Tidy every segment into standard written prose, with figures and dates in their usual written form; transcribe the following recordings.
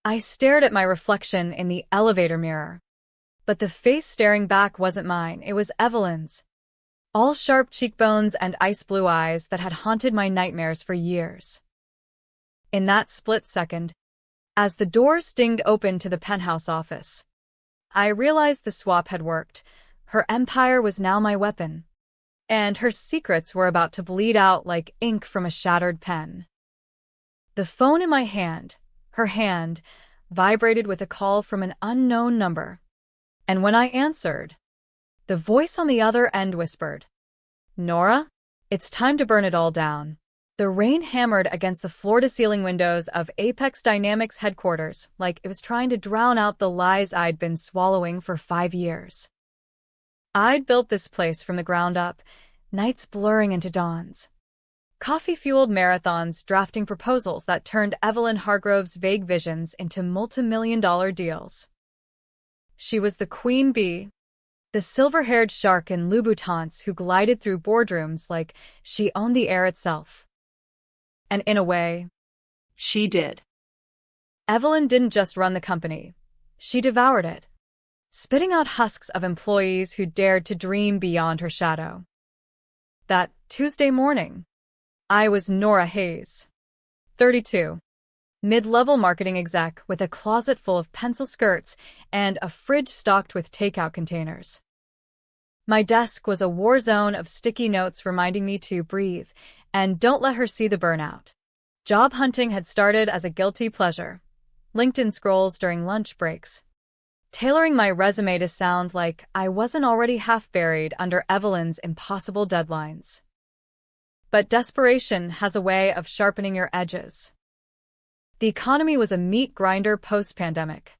I stared at my reflection in the elevator mirror. But the face staring back wasn't mine, it was Evelyn's. All sharp cheekbones and ice blue eyes that had haunted my nightmares for years. In that split second, as the door stinged open to the penthouse office, I realized the swap had worked. Her empire was now my weapon, and her secrets were about to bleed out like ink from a shattered pen. The phone in my hand, her hand, vibrated with a call from an unknown number. And when I answered, the voice on the other end whispered, "Nora, it's time to burn it all down." The rain hammered against the floor-to-ceiling windows of Apex Dynamics headquarters like it was trying to drown out the lies I'd been swallowing for 5 years. I'd built this place from the ground up, nights blurring into dawns. Coffee-fueled marathons drafting proposals that turned Evelyn Hargrove's vague visions into multi-million-dollar deals. She was the queen bee, the silver-haired shark in Louboutins who glided through boardrooms like she owned the air itself. And in a way, she did. Evelyn didn't just run the company. She devoured it, spitting out husks of employees who dared to dream beyond her shadow. That Tuesday morning, I was Nora Hayes, 32, mid-level marketing exec with a closet full of pencil skirts and a fridge stocked with takeout containers. My desk was a war zone of sticky notes reminding me to breathe and don't let her see the burnout. Job hunting had started as a guilty pleasure, LinkedIn scrolls during lunch breaks, tailoring my resume to sound like I wasn't already half buried under Evelyn's impossible deadlines. But desperation has a way of sharpening your edges. The economy was a meat grinder post-pandemic,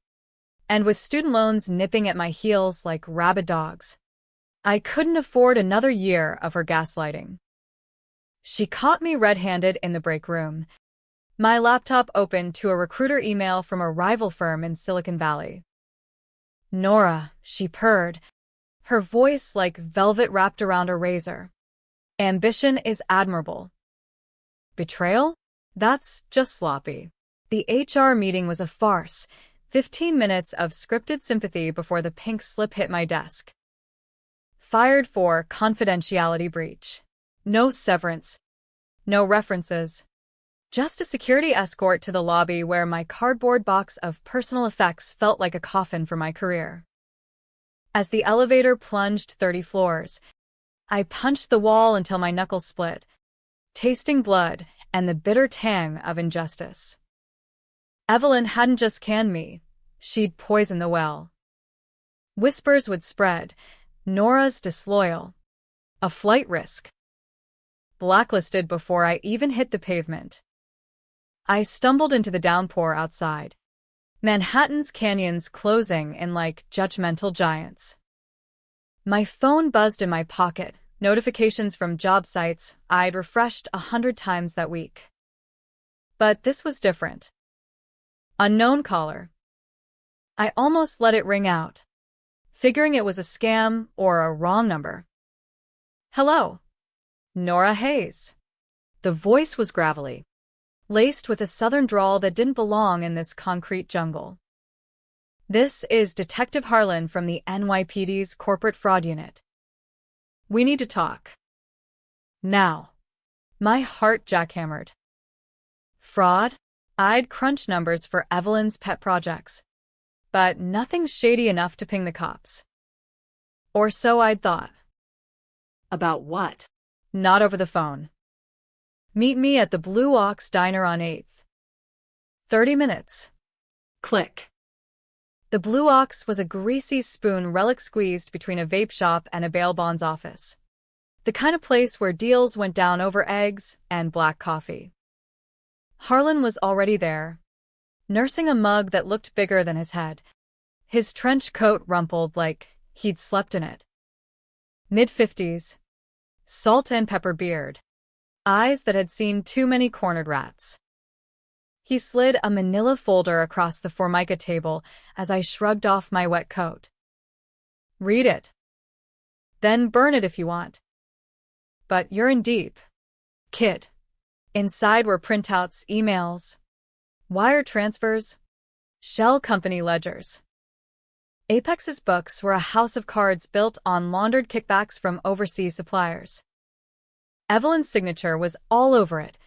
and with student loans nipping at my heels like rabid dogs, I couldn't afford another year of her gaslighting. She caught me red-handed in the break room, my laptop open to a recruiter email from a rival firm in Silicon Valley. "Nora," she purred, her voice like velvet wrapped around a razor. "Ambition is admirable. Betrayal? That's just sloppy." The HR meeting was a farce, 15 minutes of scripted sympathy before the pink slip hit my desk. Fired for confidentiality breach. No severance. No references. Just a security escort to the lobby where my cardboard box of personal effects felt like a coffin for my career. As the elevator plunged 30 floors, I punched the wall until my knuckles split, tasting blood and the bitter tang of injustice. Evelyn hadn't just canned me, she'd poisoned the well. Whispers would spread, Nora's disloyal. A flight risk. Blacklisted before I even hit the pavement. I stumbled into the downpour outside, Manhattan's canyons closing in like judgmental giants. My phone buzzed in my pocket, notifications from job sites I'd refreshed 100 times that week. But this was different. Unknown caller. I almost let it ring out, figuring it was a scam or a wrong number. "Hello. Nora Hayes." The voice was gravelly, laced with a southern drawl that didn't belong in this concrete jungle. "This is Detective Harlan from the NYPD's Corporate Fraud Unit. We need to talk. Now." My heart jackhammered. Fraud? I'd crunch numbers for Evelyn's pet projects, but nothing shady enough to ping the cops. Or so I'd thought. About what? Not over the phone. Meet me at the Blue Ox Diner on 8th. 30 minutes. Click. The Blue Ox was a greasy spoon relic squeezed between a vape shop and a bail bonds office. The kind of place where deals went down over eggs and black coffee. Harlan was already there, nursing a mug that looked bigger than his head. His trench coat rumpled like he'd slept in it. Mid-50s. Salt and pepper beard. Eyes that had seen too many cornered rats. He slid a manila folder across the Formica table as I shrugged off my wet coat. "Read it. Then burn it if you want. But you're in deep, kid." Inside were printouts, emails, wire transfers, Shell company ledgers. Apex's books were a house of cards built on laundered kickbacks from overseas suppliers. Evelyn's signature was all over it,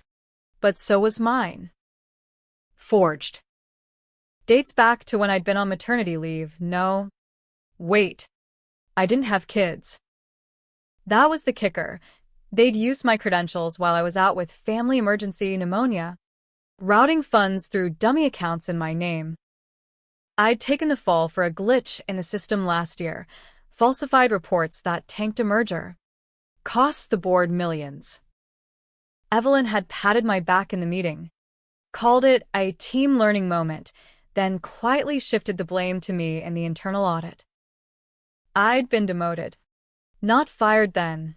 but so was mine. Forged. Dates back to when I'd been on maternity leave. No. Wait. I didn't have kids. That was the kicker. They'd used my credentials while I was out with family emergency pneumonia, routing funds through dummy accounts in my name. I'd taken the fall for a glitch in the system last year, falsified reports that tanked a merger. Cost the board millions. Evelyn had patted my back in the meeting, called it a team learning moment, then quietly shifted the blame to me in the internal audit. I'd been demoted. Not fired then,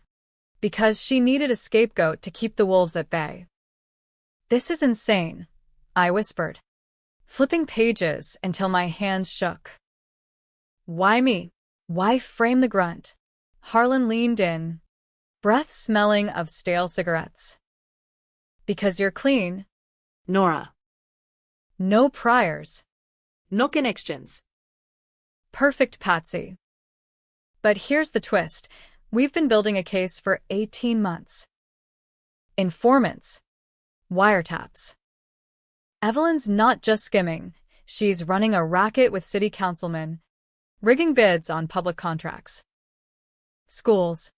because she needed a scapegoat to keep the wolves at bay. This is insane, I whispered, flipping pages until my hands shook. Why me? Why frame the grunt? Harlan leaned in, breath smelling of stale cigarettes. Because you're clean. Nora. No priors. No connections. Perfect, Patsy. But here's the twist. We've been building a case for 18 months. Informants. Wiretaps. Evelyn's not just skimming. She's running a racket with city councilmen, rigging bids on public contracts. Schools.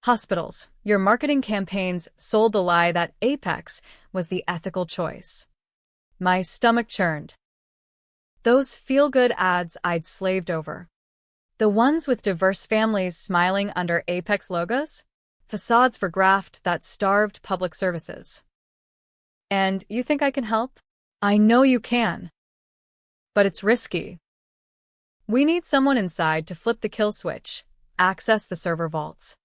Hospitals. Your marketing campaigns sold the lie that Apex was the ethical choice. My stomach churned. Those feel-good ads I'd slaved over. The ones with diverse families smiling under Apex logos? Facades for graft that starved public services. And you think I can help? I know you can. But it's risky. We need someone inside to flip the kill switch, access the server vaults,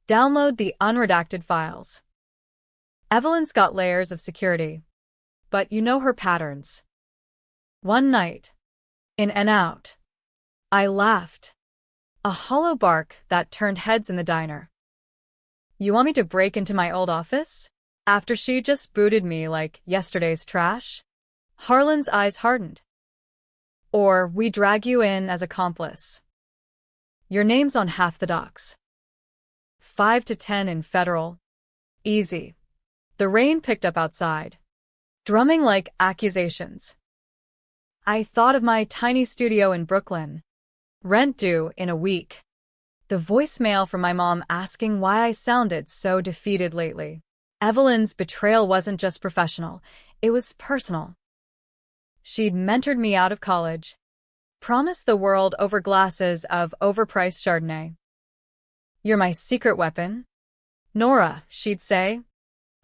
download the unredacted files. Evelyn's got layers of security, but you know her patterns. One night, in and out, I laughed. A hollow bark that turned heads in the diner. You want me to break into my old office? After she just booted me like yesterday's trash? Harlan's eyes hardened. Or we drag you in as accomplice. Your name's on half the docs. 5 to 10 in federal. Easy. The rain picked up outside, drumming like accusations. I thought of my tiny studio in Brooklyn. Rent due in a week. The voicemail from my mom asking why I sounded so defeated lately. Evelyn's betrayal wasn't just professional, it was personal. She'd mentored me out of college, promised the world over glasses of overpriced Chardonnay. You're my secret weapon, Nora, she'd say,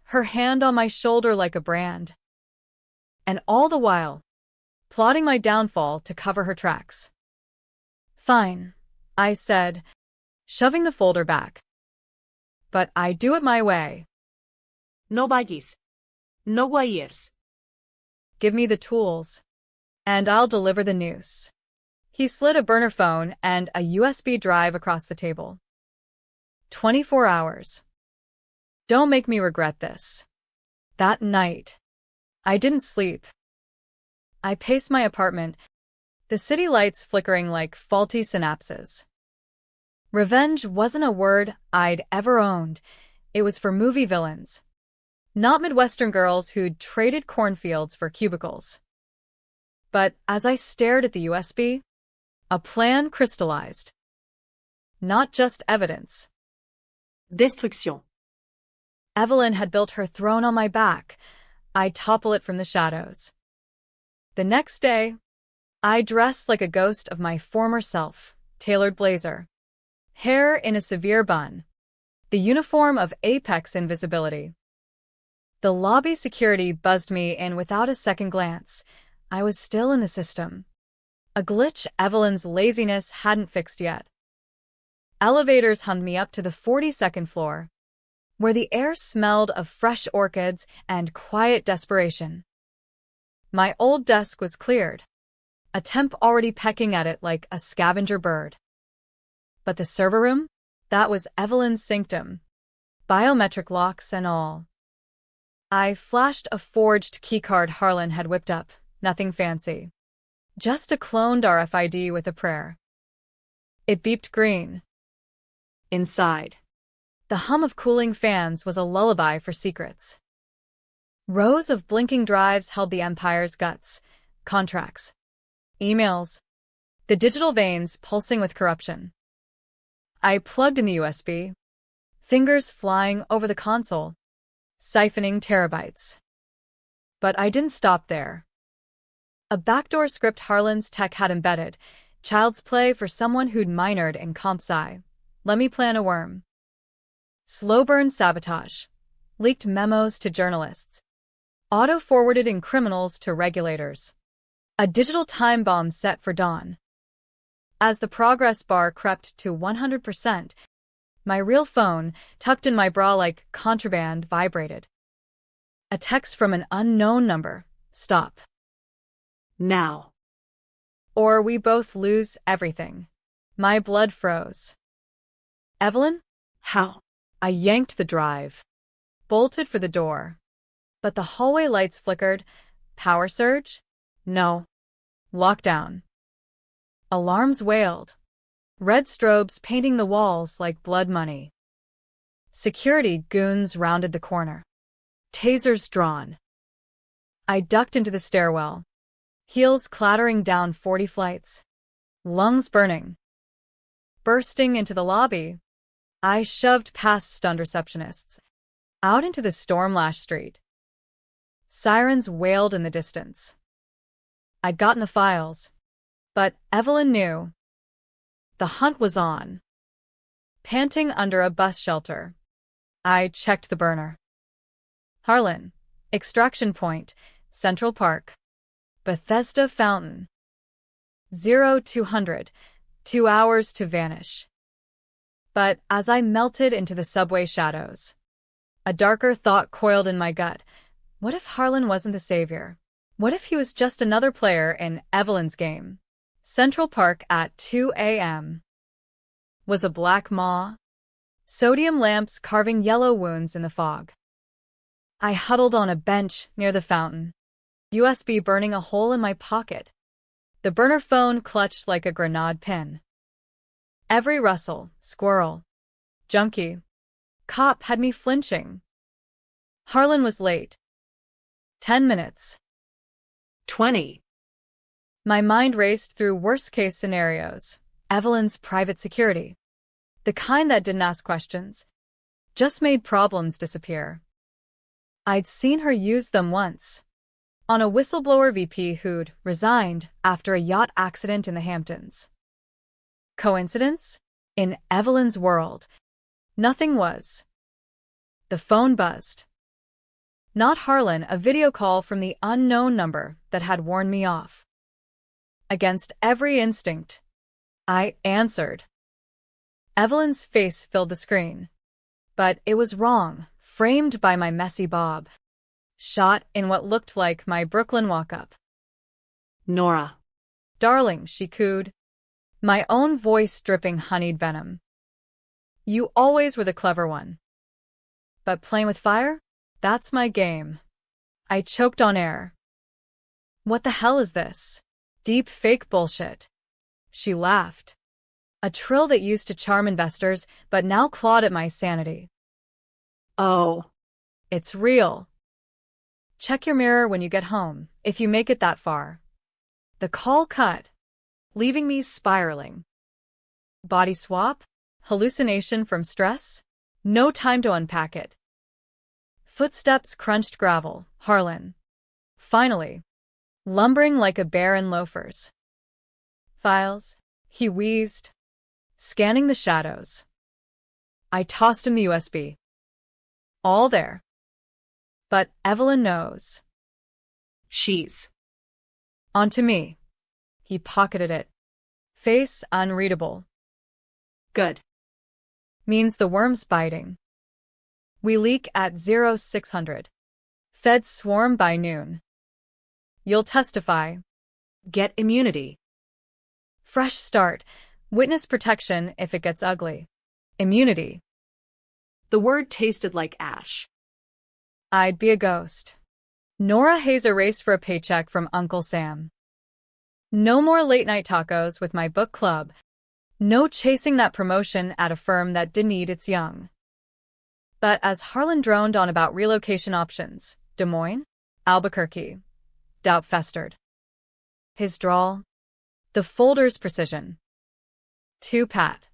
her hand on my shoulder like a brand. And all the while, plotting my downfall to cover her tracks. Fine, I said, shoving the folder back. But I do it my way. No baggies. No wires. Give me the tools, and I'll deliver the news. He slid a burner phone and a USB drive across the table. 24 hours. Don't make me regret this. That night, I didn't sleep. I paced my apartment, the city lights flickering like faulty synapses. Revenge wasn't a word I'd ever owned. It was for movie villains, not Midwestern girls who'd traded cornfields for cubicles. But as I stared at the USB, a plan crystallized. Not just evidence. Destruction. Evelyn had built her throne on my back. I'd topple it from the shadows. The next day, I dressed like a ghost of my former self, tailored blazer, hair in a severe bun, the uniform of Apex invisibility. The lobby security buzzed me in without a second glance. I was still in the system. A glitch Evelyn's laziness hadn't fixed yet. Elevators hummed me up to the 42nd floor, where the air smelled of fresh orchids and quiet desperation. My old desk was cleared, a temp already pecking at it like a scavenger bird. But the server room? That was Evelyn's sanctum, biometric locks and all. I flashed a forged keycard Harlan had whipped up, nothing fancy. Just a cloned RFID with a prayer. It beeped green. Inside. The hum of cooling fans was a lullaby for secrets. Rows of blinking drives held the empire's guts, contracts, emails, the digital veins pulsing with corruption. I plugged in the USB, fingers flying over the console, siphoning terabytes. But I didn't stop there. A backdoor script Harlan's tech had embedded, child's play for someone who'd minored in comp sci. Let me plan a worm. Slow burn sabotage, leaked memos to journalists, auto-forwarded criminals to regulators. A digital time bomb set for dawn. As the progress bar crept to 100%, my real phone, tucked in my bra like contraband, vibrated. A text from an unknown number. Stop. Now. Or we both lose everything. My blood froze. Evelyn? How? I yanked the drive, bolted for the door. But the hallway lights flickered. Power surge? No. Lockdown. Alarms wailed. Red strobes painting the walls like blood money. Security goons rounded the corner. Tasers drawn. I ducked into the stairwell, heels clattering down 40 flights, lungs burning. Bursting into the lobby, I shoved past stunned receptionists, out into the storm-lashed street. Sirens wailed in the distance. I'd gotten the files, but Evelyn knew. The hunt was on. Panting under a bus shelter, I checked the burner. Harlan, extraction point, Central Park, Bethesda Fountain. 0200, 2 hours to vanish. But as I melted into the subway shadows, a darker thought coiled in my gut. What if Harlan wasn't the savior? What if he was just another player in Evelyn's game? Central Park at 2 a.m. Was a black maw, sodium lamps carving yellow wounds in the fog. I huddled on a bench near the fountain, USB burning a hole in my pocket. The burner phone clutched like a grenade pin. Every rustle, squirrel, junkie, cop had me flinching. Harlan was late. 10 minutes. 20. My mind raced through worst-case scenarios. Evelyn's private security. The kind that didn't ask questions, just made problems disappear. I'd seen her use them once. On a whistleblower VP who'd resigned after a yacht accident in the Hamptons. Coincidence? In Evelyn's world, nothing was. The phone buzzed. Not Harlan, a video call from the unknown number that had warned me off. Against every instinct, I answered. Evelyn's face filled the screen. But it was wrong, framed by my messy bob. Shot in what looked like my Brooklyn walk-up. Nora. Darling, she cooed. My own voice dripping honeyed venom. You always were the clever one. But playing with fire? That's my game. I choked on air. What the hell is this? Deep fake bullshit. She laughed. A trill that used to charm investors, but now clawed at my sanity. Oh. It's real. Check your mirror when you get home, if you make it that far. The call cut, leaving me spiraling. Body swap? Hallucination from stress? No time to unpack it. Footsteps crunched gravel. Harlan. Finally. Lumbering like a bear in loafers. Files? He wheezed. Scanning the shadows. I tossed him the USB. All there. But Evelyn knows. She's. Onto me. He pocketed it. Face unreadable. Good. Means the worm's biting. We leak at 0600. Feds swarm by noon. You'll testify. Get immunity. Fresh start. Witness protection if it gets ugly. Immunity. The word tasted like ash. I'd be a ghost. Nora Hayes erased for a paycheck from Uncle Sam. No more late-night tacos with my book club. No chasing that promotion at a firm that didn't eat its young. But as Harlan droned on about relocation options, Des Moines, Albuquerque, doubt festered. His drawl, the folder's precision. Too pat.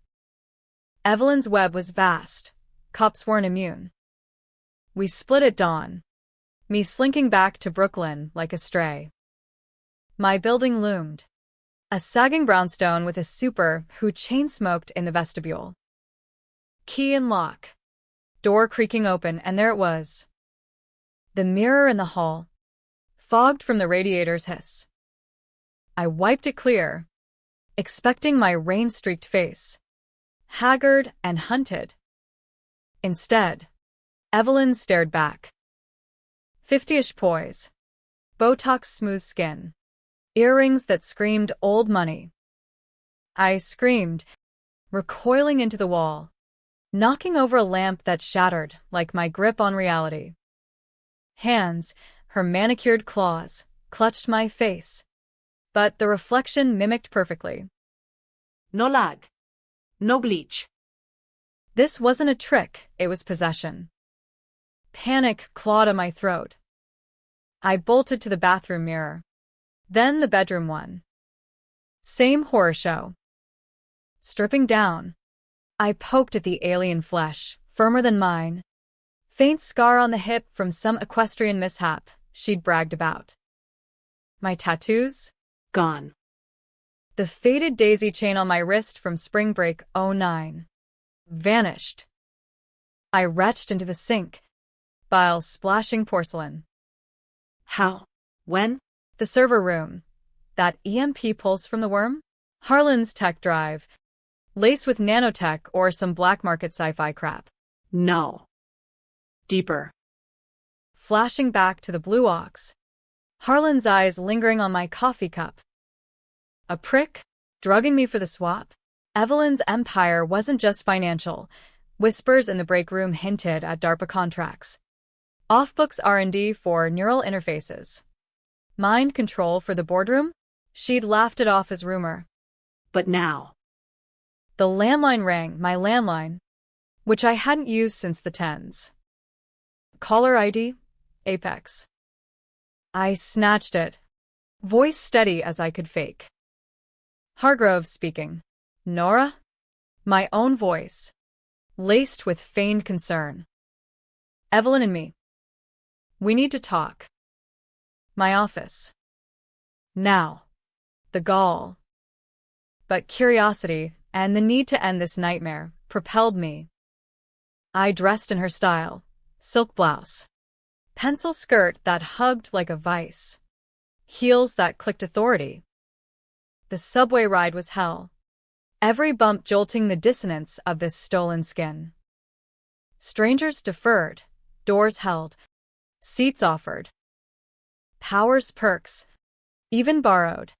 Evelyn's web was vast. Cops weren't immune. We split at dawn, me slinking back to Brooklyn like a stray. My building loomed. A sagging brownstone with a super who chain-smoked in the vestibule. Key and lock. Door creaking open, and there it was. The mirror in the hall, fogged from the radiator's hiss. I wiped it clear, expecting my rain-streaked face, haggard and hunted. Instead, Evelyn stared back. 50-ish poise, Botox-smooth skin, earrings that screamed old money. I screamed, recoiling into the wall, knocking over a lamp that shattered like my grip on reality. Hands, her manicured claws, clutched my face, but the reflection mimicked perfectly. No lag. No bleach. This wasn't a trick, it was possession. Panic clawed at my throat. I bolted to the bathroom mirror, then the bedroom one. Same horror show. Stripping down, I poked at the alien flesh, firmer than mine. Faint scar on the hip from some equestrian mishap she'd bragged about. My tattoos? Gone. The faded daisy chain on my wrist from spring break '09. Vanished. I retched into the sink, bile splashing porcelain. How? When? The server room. That EMP pulse from the worm? Harlan's tech drive. Laced with nanotech or some black market sci-fi crap. No. Deeper. Flashing back to the blue ox. Harlan's eyes lingering on my coffee cup. A prick? Drugging me for the swap? Evelyn's empire wasn't just financial. Whispers in the break room hinted at DARPA contracts. Off-books R&D for neural interfaces. Mind control for the boardroom? She'd laughed it off as rumor. But now. The landline rang, my landline, which I hadn't used since the tens. Caller ID? Apex. I snatched it, voice steady as I could fake. Hargrove speaking. Nora? My own voice, laced with feigned concern. Evelyn and me. We need to talk. My office. Now. The gall. But curiosity and the need to end this nightmare propelled me. I dressed in her style, silk blouse, pencil skirt that hugged like a vice, heels that clicked authority. The subway ride was hell, every bump jolting the dissonance of this stolen skin. Strangers deferred, doors held, seats offered. Powers perks, even borrowed.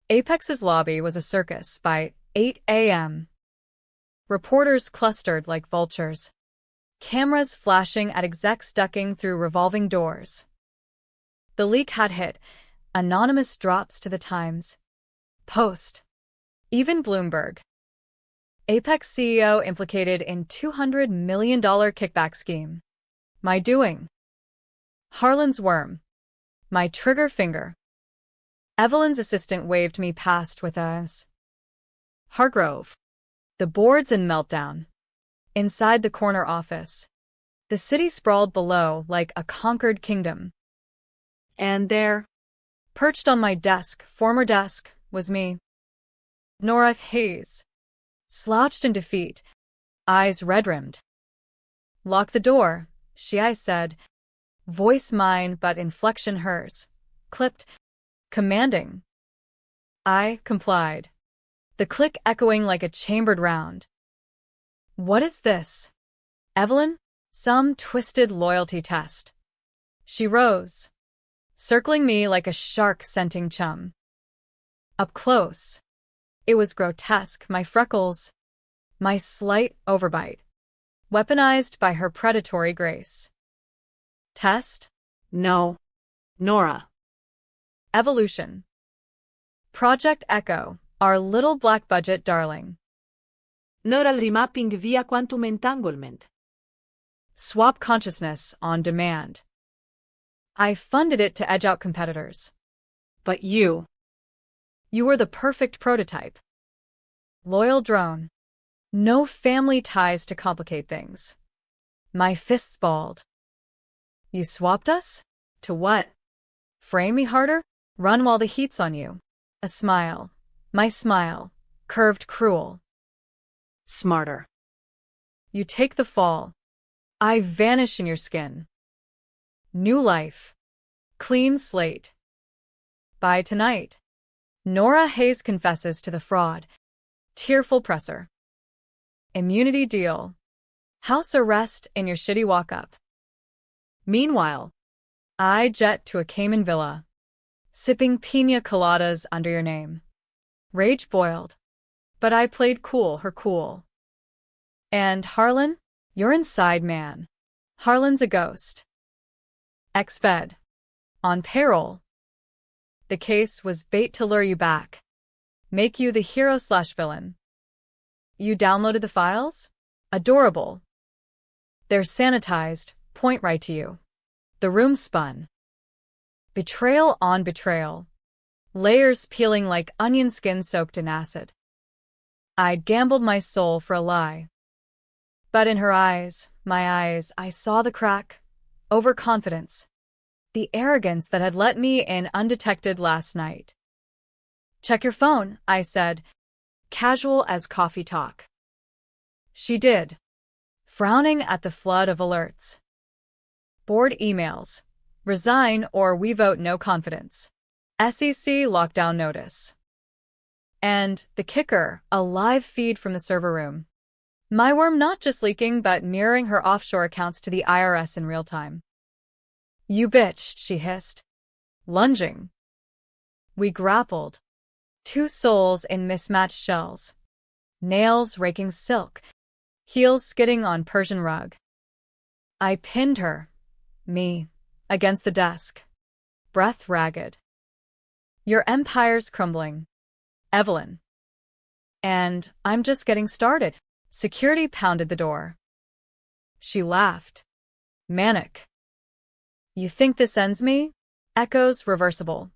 Apex's lobby was a circus by 8 a.m. Reporters clustered like vultures. Cameras flashing at execs ducking through revolving doors. The leak had hit. Anonymous drops to the Times. Post. Even Bloomberg. Apex CEO implicated in $200 million kickback scheme. My doing. Harlan's worm. My trigger finger. Evelyn's assistant waved me past with a Hargrove. The boards in meltdown. Inside the corner office. The city sprawled below like a conquered kingdom. And there, perched on my desk, former desk, was me. Nora Hayes. Slouched in defeat, eyes red-rimmed. Lock the door, I said. Voice mine but inflection hers. Clipped. Commanding. I complied. The click echoing like a chambered round. What is this? Evelyn? Some twisted loyalty test. She rose, circling me like a shark scenting chum. Up close. It was grotesque, my freckles, my slight overbite, weaponized by her predatory grace. Test? no. Nora. Evolution. Project Echo, our little black budget darling. Neural remapping via quantum entanglement. Swap consciousness on demand. I funded it to edge out competitors. But you were the perfect prototype. Loyal drone. No family ties to complicate things. My fists balled. You swapped us? To what? Frame me harder? Run while the heat's on you. A smile. My smile. Curved cruel. Smarter. You take the fall. I vanish in your skin. New life. Clean slate. By tonight. Nora Hayes confesses to the fraud. Tearful presser. Immunity deal. House arrest in your shitty walk-up. Meanwhile, I jet to a Cayman villa, sipping pina coladas under your name. Rage boiled. But I played cool, her cool. And Harlan? You're inside, man. Harlan's a ghost. Ex-fed. On payroll. The case was bait to lure you back. Make you the hero/villain. You downloaded the files? Adorable. They're sanitized, point right to you. The room spun. Betrayal on betrayal. Layers peeling like onion skin soaked in acid. I'd gambled my soul for a lie. But in her eyes, my eyes, I saw the crack. Overconfidence. The arrogance that had let me in undetected last night. Check your phone, I said, casual as coffee talk. She did, frowning at the flood of alerts. Board emails. Resign or we vote no confidence. SEC lockdown notice. And the kicker, a live feed from the server room. My worm not just leaking but mirroring her offshore accounts to the IRS in real time. You bitch, she hissed, lunging. We grappled. Two souls in mismatched shells. Nails raking silk. Heels skidding on Persian rug. I pinned her, me, against the desk. Breath ragged. Your empire's crumbling. Evelyn. And I'm just getting started. Security pounded the door. She laughed. Manic. You think this ends me? Echoes reversible.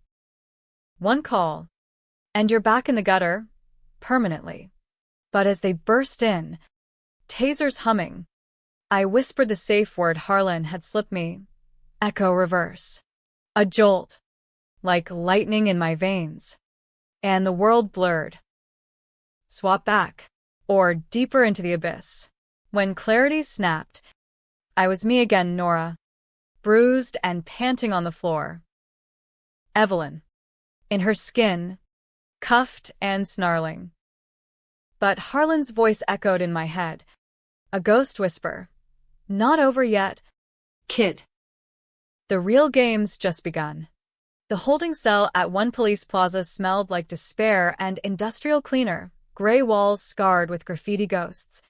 One call. And you're back in the gutter. Permanently. But as they burst in, tasers humming, I whispered the safe word Harlan had slipped me. Echo reverse. A jolt. Like lightning in my veins. And the world blurred. Swap back. Or deeper into the abyss. When clarity snapped, I was me again, Nora. Bruised and panting on the floor. Evelyn. In her skin, cuffed and snarling. But Harlan's voice echoed in my head. A ghost whisper. Not over yet. Kid. The real game's just begun. The holding cell at one police plaza smelled like despair and industrial cleaner, gray walls scarred with graffiti ghosts.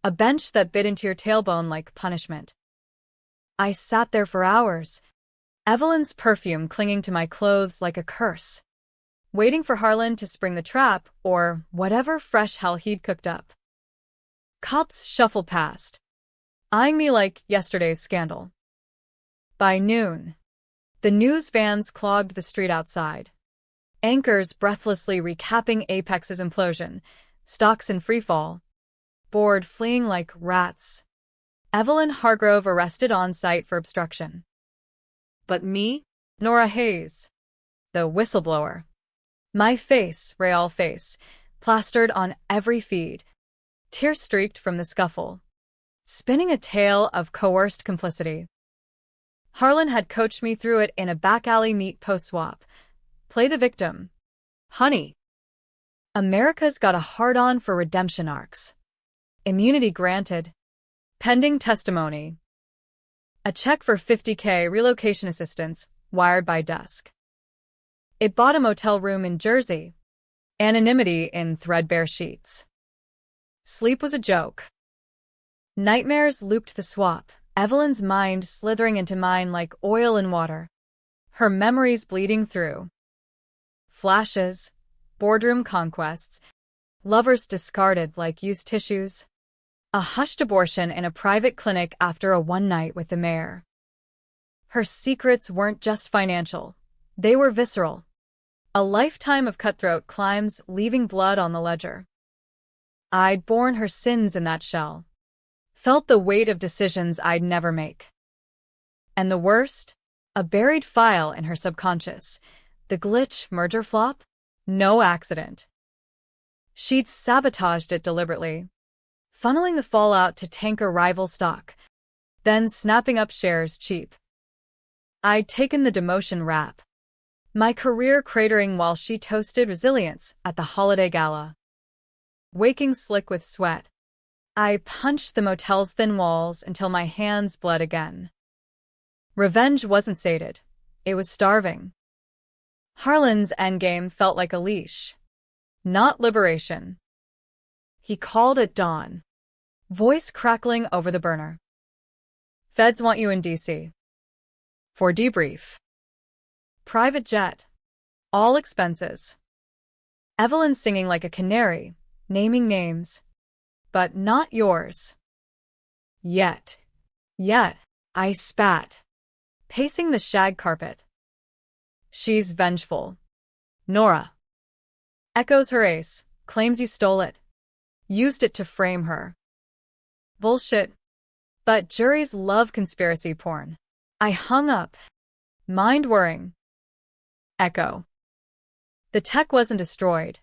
A bench that bit into your tailbone like punishment. I sat there for hours, Evelyn's perfume clinging to my clothes like a curse, waiting for Harlan to spring the trap or whatever fresh hell he'd cooked up. Cops shuffled past, eyeing me like yesterday's scandal. By noon, the news vans clogged the street outside. Anchors breathlessly recapping Apex's implosion, stocks in freefall, board fleeing like rats. Evelyn Hargrove arrested on site for obstruction. But me? Nora Hayes, the whistleblower. My face, real face, plastered on every feed, tear-streaked from the scuffle, spinning a tale of coerced complicity. Harlan had coached me through it in a back-alley meet post-swap. Play the victim. Honey. America's got a hard-on for redemption arcs. Immunity granted. Pending testimony. A check for $50K relocation assistance, wired by dusk. It bought a motel room in Jersey. Anonymity in threadbare sheets. Sleep was a joke. Nightmares looped the swap, Evelyn's mind slithering into mine like oil in water. Her memories bleeding through. Flashes, boardroom conquests, lovers discarded like used tissues, a hushed abortion in a private clinic after a one night with the mayor. Her secrets weren't just financial. They were visceral. A lifetime of cutthroat climbs, leaving blood on the ledger. I'd borne her sins in that shell. Felt the weight of decisions I'd never make. And the worst? A buried file in her subconscious. The glitch merger flop? No accident. She'd sabotaged it deliberately, funneling the fallout to tanker rival stock, then snapping up shares cheap. I'd taken the demotion rap, my career cratering while she toasted resilience at the holiday gala. Waking slick with sweat, I punched the motel's thin walls until my hands bled again. Revenge wasn't sated. It was starving. Harlan's endgame felt like a leash, not liberation. He called at dawn, voice crackling over the burner. Feds want you in D.C. for debrief. Private jet. All expenses. Evelyn singing like a canary, naming names. But not yours. Yet, I spat, pacing the shag carpet. She's vengeful. Nora. Echoes her ace, claims you stole it. Used it to frame her. Bullshit. But juries love conspiracy porn. I hung up. Mind whirring. Echo. The tech wasn't destroyed.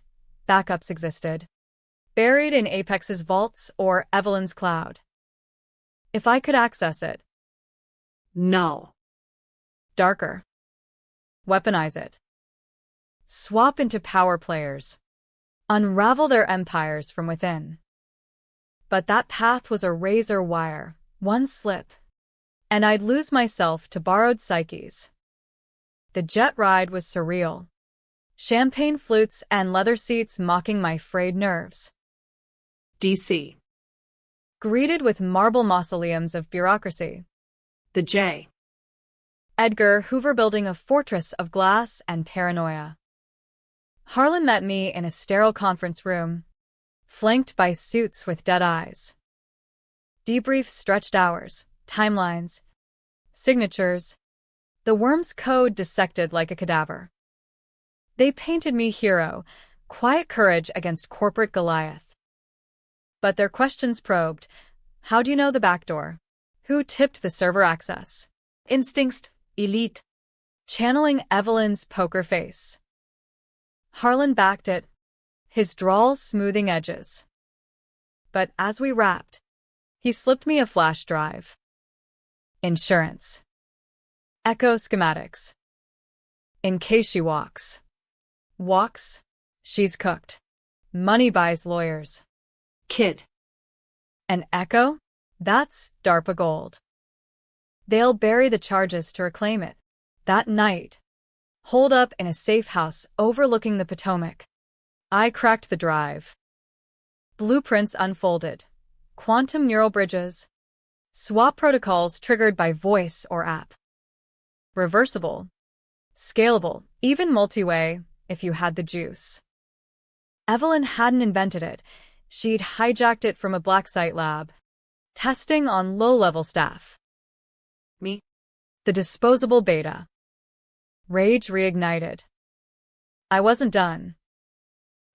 Backups existed. Buried in Apex's vaults or Evelyn's cloud. If I could access it. No. Darker. Weaponize it. Swap into power players. Unravel their empires from within. But that path was a razor wire, one slip, and I'd lose myself to borrowed psyches. The jet ride was surreal. Champagne flutes and leather seats mocking my frayed nerves. D.C. Greeted with marble mausoleums of bureaucracy. The J. Edgar Hoover building a fortress of glass and paranoia. Harlan met me in a sterile conference room, flanked by suits with dead eyes. Debrief stretched hours, timelines, signatures. The worm's code dissected like a cadaver. They painted me hero, quiet courage against corporate Goliath. But their questions probed. How do you know the backdoor? Who tipped the server access? Instincts, elite. Channeling Evelyn's poker face. Harlan backed it, his drawl smoothing edges. But as we wrapped, he slipped me a flash drive. Insurance. Echo schematics. In case she walks. Walks, she's cooked. Money buys lawyers. Kid. And Echo? That's DARPA gold. They'll bury the charges to reclaim it. That night, holed up in a safe house overlooking the Potomac, I cracked the drive. Blueprints unfolded. Quantum neural bridges. Swap protocols triggered by voice or app. Reversible. Scalable, even multi-way, if you had the juice. Evelyn hadn't invented it. She'd hijacked it from a black site lab. Testing on low-level staff. Me? The disposable beta. Rage reignited. I wasn't done.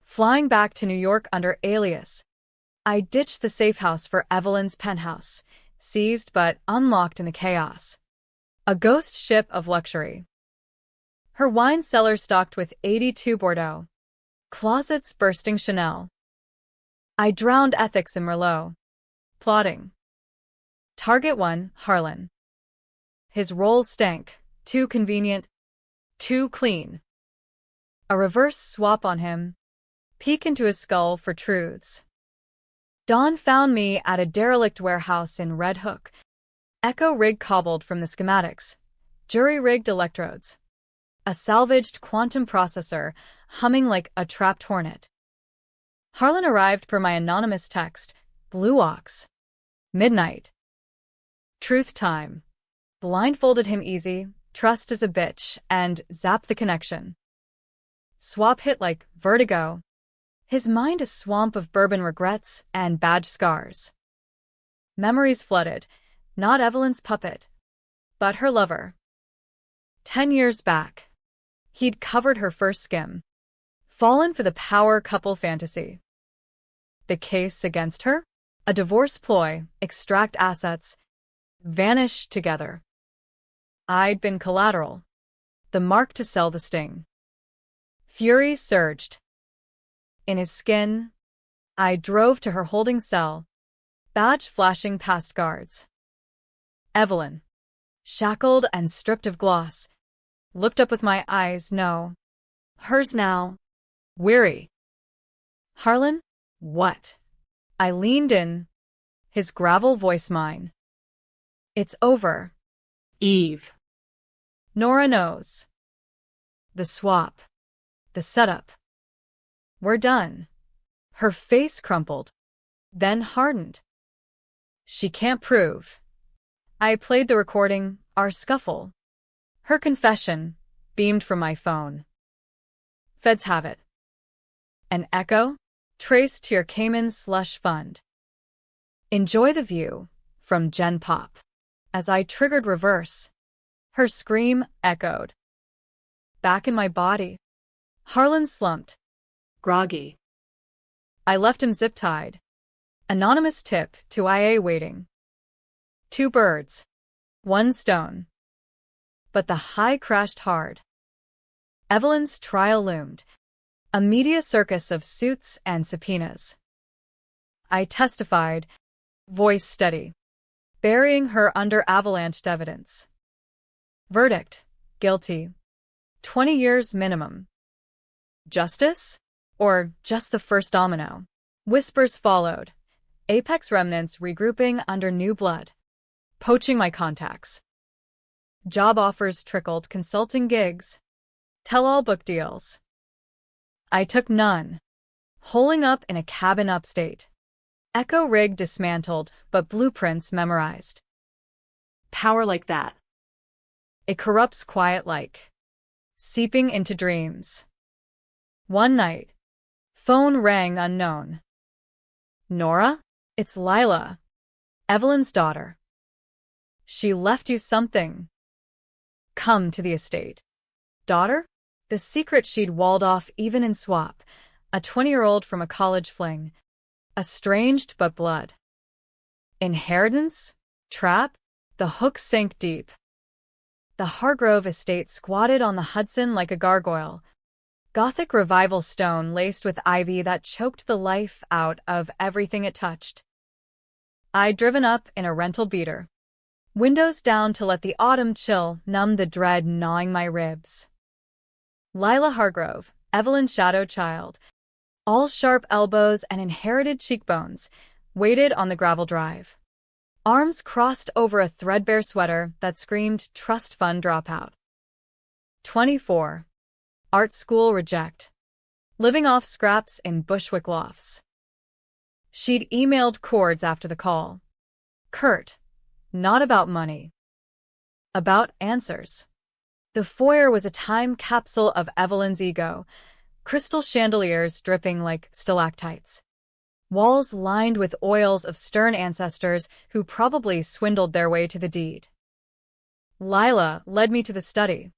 Flying back to New York under alias, I ditched the safe house for Evelyn's penthouse, seized but unlocked in the chaos. A ghost ship of luxury. Her wine cellar stocked with 82 Bordeaux. Closets bursting Chanel. I drowned ethics in Merlot. Plotting. Target 1, Harlan. His role stank. Too convenient. Too clean. A reverse swap on him. Peek into his skull for truths. Dawn found me at a derelict warehouse in Red Hook. Echo rig cobbled from the schematics. Jury-rigged electrodes. A salvaged quantum processor humming like a trapped hornet. Harlan arrived per my anonymous text. Blue Ox. Midnight. Truth time. Blindfolded him easy, trust is a bitch, and zap the connection. Swap hit like vertigo. His mind a swamp of bourbon regrets and badge scars. Memories flooded, not Evelyn's puppet, but her lover. 10 years back, he'd covered her first skim, fallen for the power couple fantasy. The case against her? A divorce ploy, extract assets, vanish together. I'd been collateral, the mark to sell the sting. Fury surged. In his skin, I drove to her holding cell, badge flashing past guards. Evelyn, shackled and stripped of gloss, looked up with my eyes, no. Hers now. Weary. Harlan? What? I leaned in, his gravel voice mine. It's over. Eve. Nora knows. The swap. The setup. We're done. Her face crumpled, then hardened. She can't prove. I played the recording, our scuffle. Her confession, beamed from my phone. Feds have it. An echo, traced to your Cayman slush fund. Enjoy the view, from Gen Pop. As I triggered reverse, her scream echoed. Back in my body, Harlan slumped. Groggy. I left him zip-tied. Anonymous tip to IA waiting. 2 birds. 1 stone. But the high crashed hard. Evelyn's trial loomed. A media circus of suits and subpoenas. I testified, voice steady, burying her under avalanched evidence. Verdict, guilty. 20 years minimum. Justice? Or just the first domino? Whispers followed. Apex remnants regrouping under new blood. Poaching my contacts. Job offers trickled, consulting gigs. Tell-all book deals. I took none. Holing up in a cabin upstate. Echo rig dismantled, but blueprints memorized. Power like that. It corrupts quiet like. Seeping into dreams. One night. Phone rang unknown. Nora? It's Lila. Evelyn's daughter. She left you something. Come to the estate. Daughter? The secret she'd walled off even in swap. A 20-year-old from a college fling. Estranged but blood. Inheritance? Trap? The hook sank deep. The Hargrove estate squatted on the Hudson like a gargoyle. Gothic revival stone laced with ivy that choked the life out of everything it touched. I'd driven up in a rental beater. Windows down to let the autumn chill numb the dread gnawing my ribs. Lila Hargrove, Evelyn's shadow child, all sharp elbows and inherited cheekbones, waited on the gravel drive. Arms crossed over a threadbare sweater that screamed trust fund dropout. 24. Art school reject. Living off scraps in Bushwick lofts. She'd emailed chords after the call. Curt. Not about money. About answers. The foyer was a time capsule of Evelyn's ego. Crystal chandeliers dripping like stalactites. Walls lined with oils of stern ancestors who probably swindled their way to the deed. Lila led me to the study.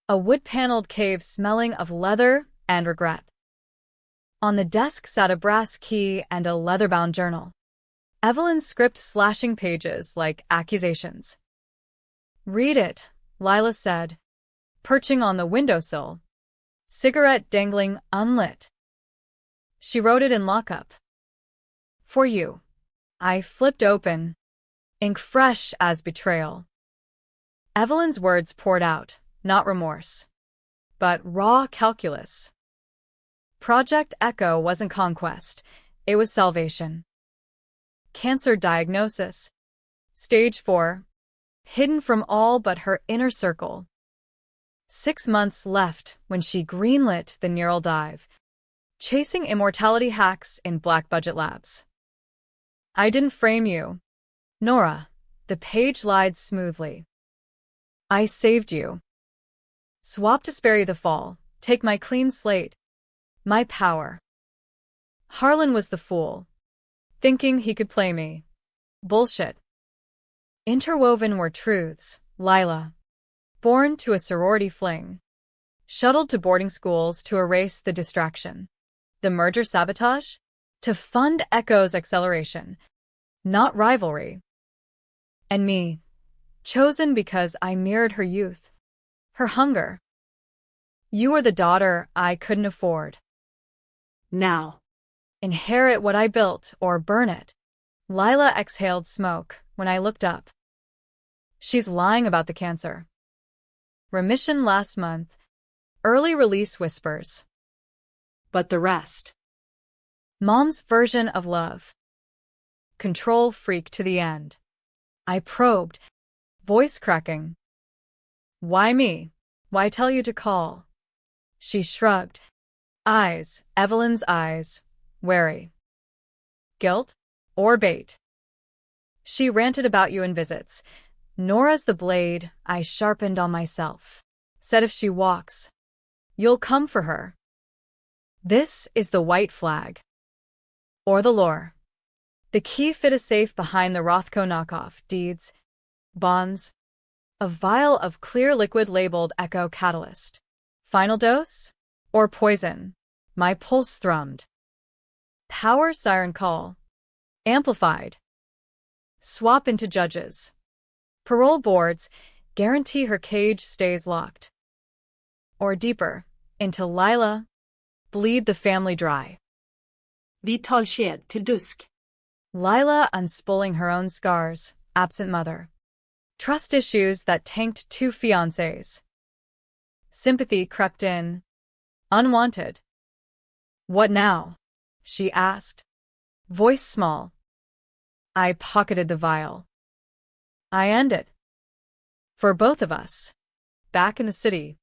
A wood-paneled cave smelling of leather and regret. On the desk sat a brass key and a leather-bound journal. Evelyn's script slashing pages like accusations. Read it, Lila said, perching on the windowsill. Cigarette dangling unlit. She wrote it in lockup. For you. I flipped open. Ink fresh as betrayal. Evelyn's words poured out, not remorse, but raw calculus. Project Echo wasn't conquest, it was salvation. Cancer diagnosis. Stage 4. Hidden from all but her inner circle. 6 months left when she greenlit the neural dive, chasing immortality hacks in black budget labs. I didn't frame you, Nora. The page lied smoothly. I saved you. Swap to spare you the fall, Take my clean slate. My power. Harlan was the fool, thinking he could play me. Bullshit. Interwoven were truths. Lila, born to a sorority fling, shuttled to boarding schools to erase the distraction. The merger sabotage? To fund Echo's acceleration, not rivalry. And me, chosen because I mirrored her youth, her hunger. You were the daughter I couldn't afford. Now. Inherit what I built or burn it. Lila exhaled smoke when I looked up. She's lying about the cancer. Remission last month. Early release whispers. But the rest. Mom's version of love. Control freak to the end. I probed, voice cracking. Why me? Why tell you to call? She shrugged. Eyes, Evelyn's eyes, wary. Guilt? Or bait? She ranted about you in visits. Nora's the blade I sharpened on myself. Said if she walks, you'll come for her. This is the white flag. Or the lore. The key fit a safe behind the Rothko knockoff, deeds, bonds, a vial of clear liquid labeled Echo Catalyst. Final dose? Or poison? My pulse thrummed. Power siren call. Amplified. Swap into judges. Parole boards guarantee her cage stays locked. Or deeper, into Lila. Bleed the family dry. Vi tar sked till dusk. Lila unspooling her own scars, absent mother. Trust issues that tanked 2 fiancés. Sympathy crept in. Unwanted. What now? She asked. Voice small. I pocketed the vial. I end it. For both of us. Back in the city.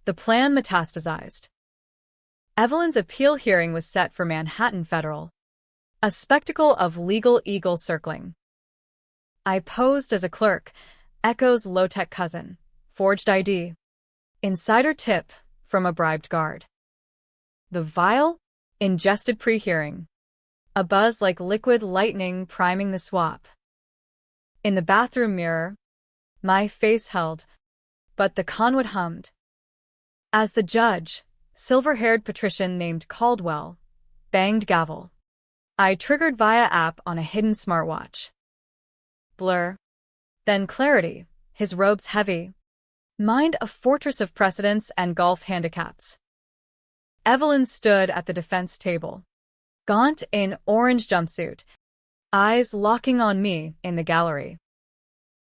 The plan metastasized. Evelyn's appeal hearing was set for Manhattan Federal. A spectacle of legal eagles circling. I posed as a clerk, Echo's low-tech cousin, forged ID. Insider tip from a bribed guard. The vial? Ingested pre-hearing. A buzz like liquid lightning priming the swap. In the bathroom mirror, my face held, but the conwood hummed. As the judge, silver-haired patrician named Caldwell, banged gavel. I triggered via app on a hidden smartwatch. Blur. Then clarity, his robes heavy. Mind a fortress of precedents and golf handicaps. Evelyn stood at the defense table, gaunt in orange jumpsuit, eyes locking on me in the gallery.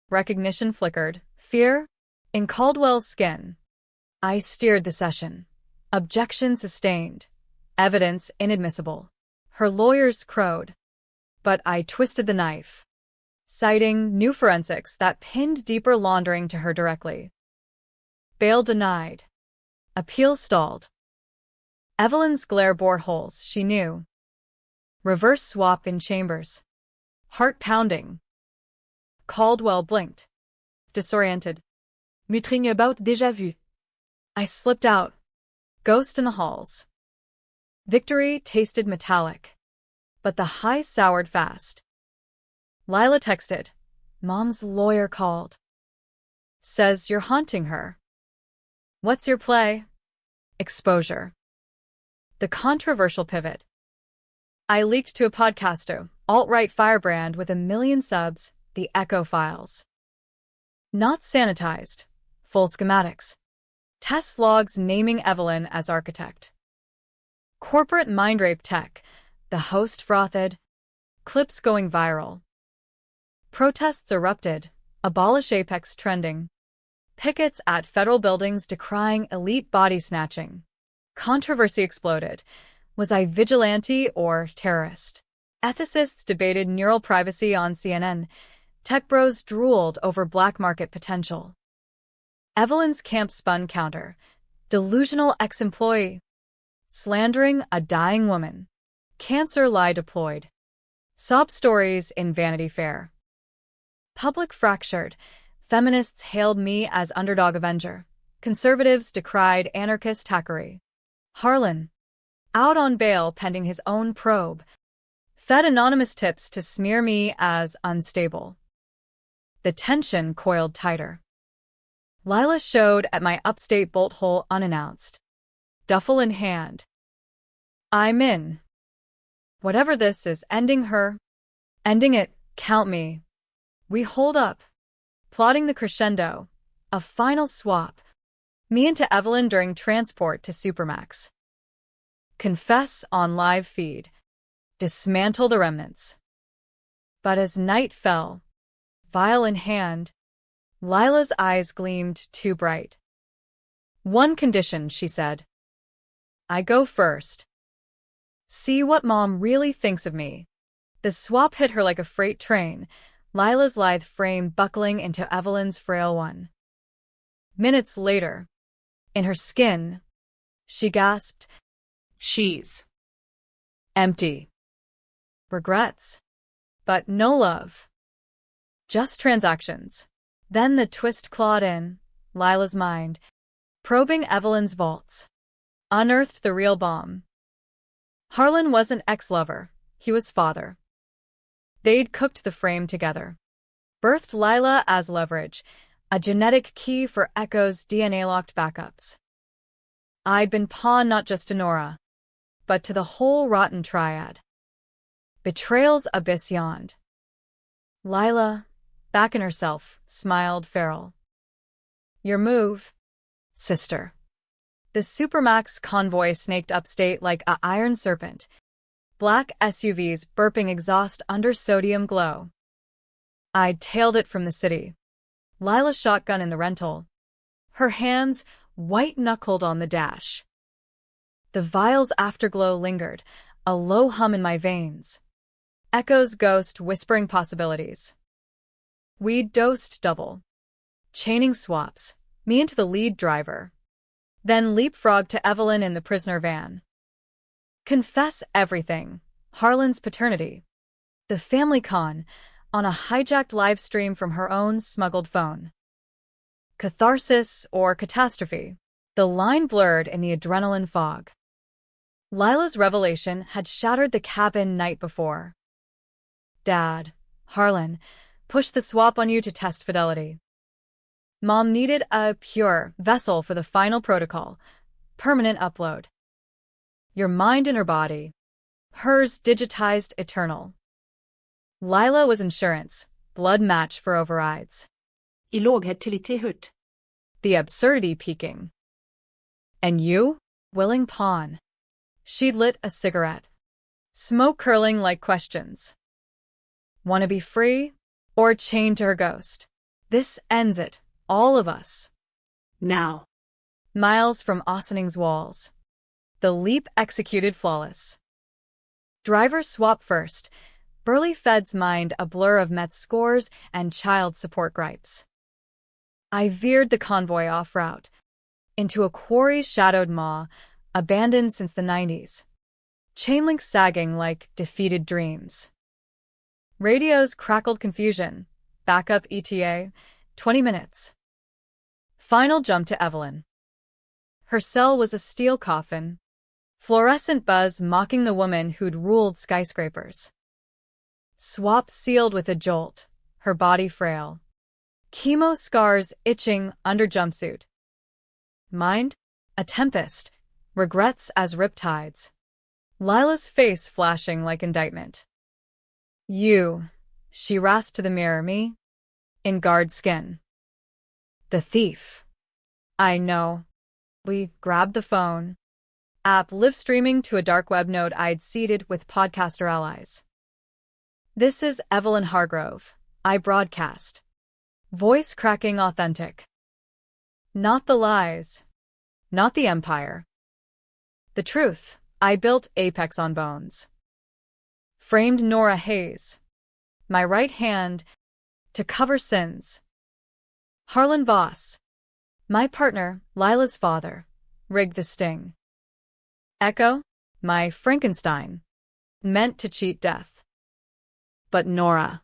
Recognition flickered, fear in Caldwell's skin. I steered the session. Objection sustained. Evidence inadmissible. Her lawyers crowed. But I twisted the knife, citing new forensics that pinned deeper laundering to her directly. Bail denied. Appeal stalled. Evelyn's glare bore holes, she knew. Reverse swap in chambers. Heart pounding. Caldwell blinked. Disoriented. Muttering about déjà vu. I slipped out. Ghost in the halls. Victory tasted metallic. But the high soured fast. Lila texted. Mom's lawyer called. Says you're haunting her. What's your play? Exposure. The controversial pivot. I leaked to a podcaster, alt-right firebrand with 1 million subs, the Echo Files. Not sanitized. Full schematics. Test logs naming Evelyn as architect. Corporate mind rape tech. The host frothed. Clips going viral. Protests erupted. Abolish Apex trending. Pickets at federal buildings decrying elite body snatching. Controversy exploded. Was I vigilante or terrorist? Ethicists debated neural privacy on CNN. Tech bros drooled over black market potential. Evelyn's camp spun counter. Delusional ex-employee. Slandering a dying woman. Cancer lie deployed. Sob stories in Vanity Fair. Public fractured. Feminists hailed me as underdog avenger. Conservatives decried anarchist hackery. Harlan, out on bail pending his own probe, fed anonymous tips to smear me as unstable. The tension coiled tighter. Lila showed at my upstate bolt hole unannounced, duffel in hand. I'm in. Whatever this is, ending her. Ending it, count me. We hold up, plotting the crescendo, a final swap. Me into Evelyn during transport to Supermax. Confess on live feed. Dismantle the remnants. But as night fell, vial in hand, Lila's eyes gleamed too bright. One condition, she said. I go first. See what Mom really thinks of me. The swap hit her like a freight train, Lila's lithe frame buckling into Evelyn's frail one. Minutes later, in her skin, she gasped, She's empty. Regrets, but no love. Just transactions. Then the twist clawed in, Lila's mind, probing Evelyn's vaults. Unearthed the real bomb. Harlan wasn't ex-lover, he was father. They'd cooked the frame together. Birthed Lila as leverage, a genetic key for Echo's DNA-locked backups. I'd been pawn not just to Nora, but to the whole rotten triad. Betrayals abyss yawned. Lila, back in herself, smiled feral. Your move, sister. The Supermax convoy snaked upstate like a iron serpent, black SUVs burping exhaust under sodium glow. I'd tailed it from the city. Lila's shotgun in the rental, her hands white-knuckled on the dash. The vial's afterglow lingered, a low hum in my veins. Echo's ghost whispering possibilities. We'd dosed double. Chaining swaps, me into the lead driver. Then leapfrog to Evelyn in the prisoner van. Confess everything. Harlan's paternity. The family con, on a hijacked live stream from her own smuggled phone. Catharsis or catastrophe. The line blurred in the adrenaline fog. Lila's revelation had shattered the cabin night before. Dad, Harlan, pushed the swap on you to test fidelity. Mom needed a pure vessel for the final protocol, permanent upload. Your mind and her body. Hers digitized eternal. Lila was insurance, blood match for overrides. I låghet till i hut. The absurdity peaking. And you, willing pawn. She'd lit a cigarette. Smoke curling like questions. Want to be free? Or chained to her ghost? This ends it, all of us. Now. Miles from Austening's walls. The leap executed flawless. Driver swap first. Burly Fed's mind a blur of Met scores and child support gripes. I veered the convoy off route, into a quarry's shadowed maw, abandoned since the 90s. Chainlink sagging like defeated dreams. Radios crackled confusion. Backup ETA, 20 minutes. Final jump to Evelyn. Her cell was a steel coffin. Fluorescent buzz mocking the woman who'd ruled skyscrapers. Swap sealed with a jolt, her body frail. Chemo scars itching under jumpsuit. Mind? A tempest. Regrets as riptides. Lila's face flashing like indictment. You, she rasped to the mirror, me? In guard skin. The thief. I know. We grabbed the phone. App live streaming to a dark web node I'd seeded with podcaster allies. This is Evelyn Hargrove. I broadcast. Voice cracking authentic. Not the lies. Not the empire. The truth. I built Apex on bones. Framed Nora Hayes. My right hand to cover sins. Harlan Voss. My partner, Lila's father, rigged the sting. Echo, my Frankenstein, meant to cheat death. But Nora.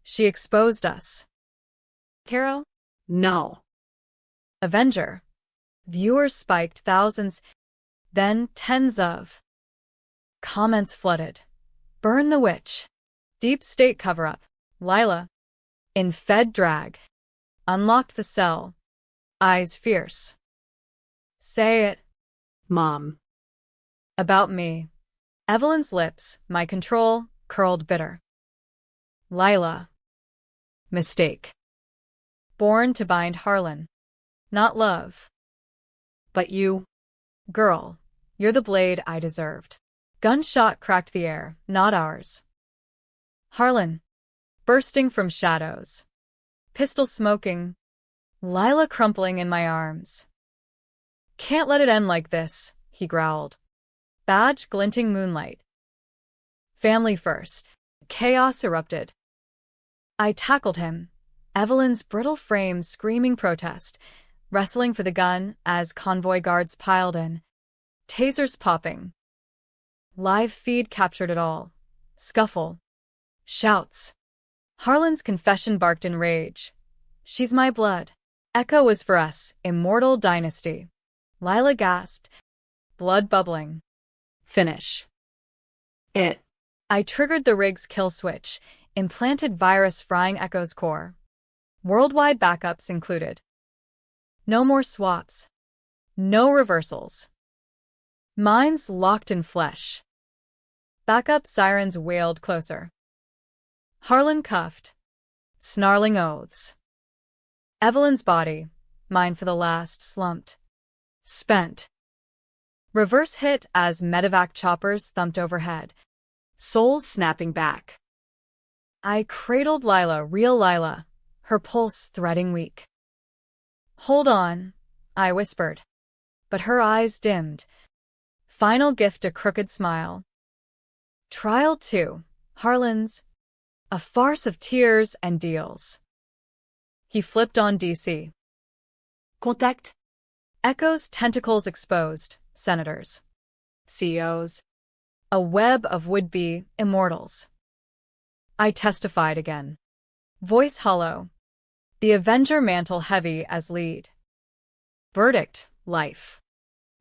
She exposed us. Caro? No. Avenger. Viewers spiked thousands, then tens of. Comments flooded. Burn the witch. Deep state cover-up. Lila. In Fed drag. Unlocked the cell. Eyes fierce. Say it. Mom. About me. Evelyn's lips, my control, curled bitter. Lila. Mistake. Born to bind Harlan. Not love. But you. Girl, you're the blade I deserved. Gunshot cracked the air, not ours. Harlan. Bursting from shadows. Pistol smoking. Lila crumpling in my arms. Can't let it end like this, he growled. Badge glinting moonlight. Family first. Chaos erupted. I tackled him, Evelyn's brittle frame screaming protest, wrestling for the gun as convoy guards piled in. Tasers popping. Live feed captured it all. Scuffle. Shouts. Harlan's confession barked in rage. She's my blood. Echo was for us, immortal dynasty. Lila gasped, blood bubbling. Finish. It. I triggered the rig's kill switch, implanted virus frying Echo's core. Worldwide backups included. No more swaps. No reversals. Minds locked in flesh. Backup sirens wailed closer. Harlan cuffed. Snarling oaths. Evelyn's body, mine for the last, slumped. Spent. Reverse hit as medevac choppers thumped overhead. Souls snapping back. I cradled Lila, real Lila, her pulse threading weak. Hold on, I whispered. But her eyes dimmed. Final gift a crooked smile. Trial 2, Harlan's. A farce of tears and deals. He flipped on DC. Contact. Echo's tentacles exposed, senators. CEOs. A web of would-be immortals. I testified again. Voice hollow. The Avenger mantle heavy as lead. Verdict, life.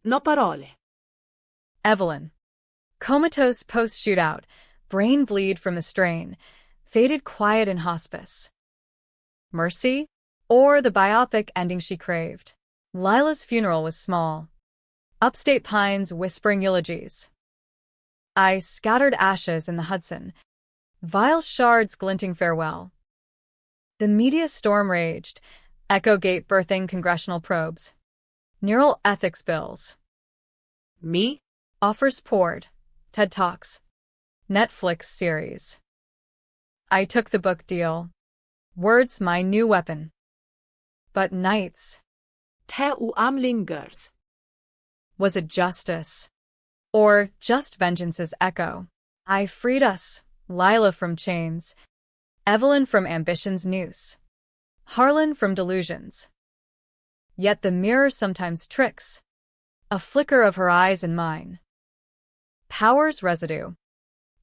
No parole. Evelyn. Comatose post-shootout, brain bleed from the strain, faded quiet in hospice. Mercy? Or the biopic ending she craved. Lila's funeral was small. Upstate pines whispering eulogies. I scattered ashes in the Hudson, vile shards glinting farewell. The media storm raged, Echo Gate birthing congressional probes. Neural ethics bills. Me? Offers poured. TED Talks. Netflix series. I took the book deal. Words my new weapon. But nights. Te uam lingers. Was it justice? Or just vengeance's echo? I freed us, Lila from chains, Evelyn from ambition's noose, Harlan from delusions. Yet the mirror sometimes tricks. A flicker of her eyes and mine. Power's residue.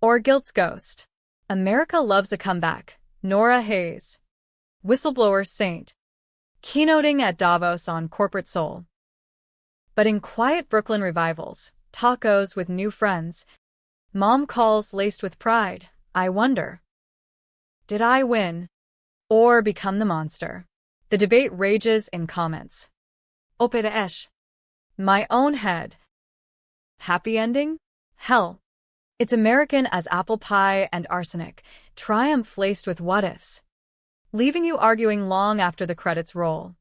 Or guilt's ghost. America loves a comeback. Nora Hayes. Whistleblower saint. Keynoting at Davos on corporate soul. But in quiet Brooklyn revivals, tacos with new friends, mom calls laced with pride, I wonder. Did I win? Or become the monster? The debate rages in comments. Opera esh. My own head. Happy ending? Hell. It's American as apple pie and arsenic, triumph laced with what-ifs. Leaving you arguing long after the credits roll.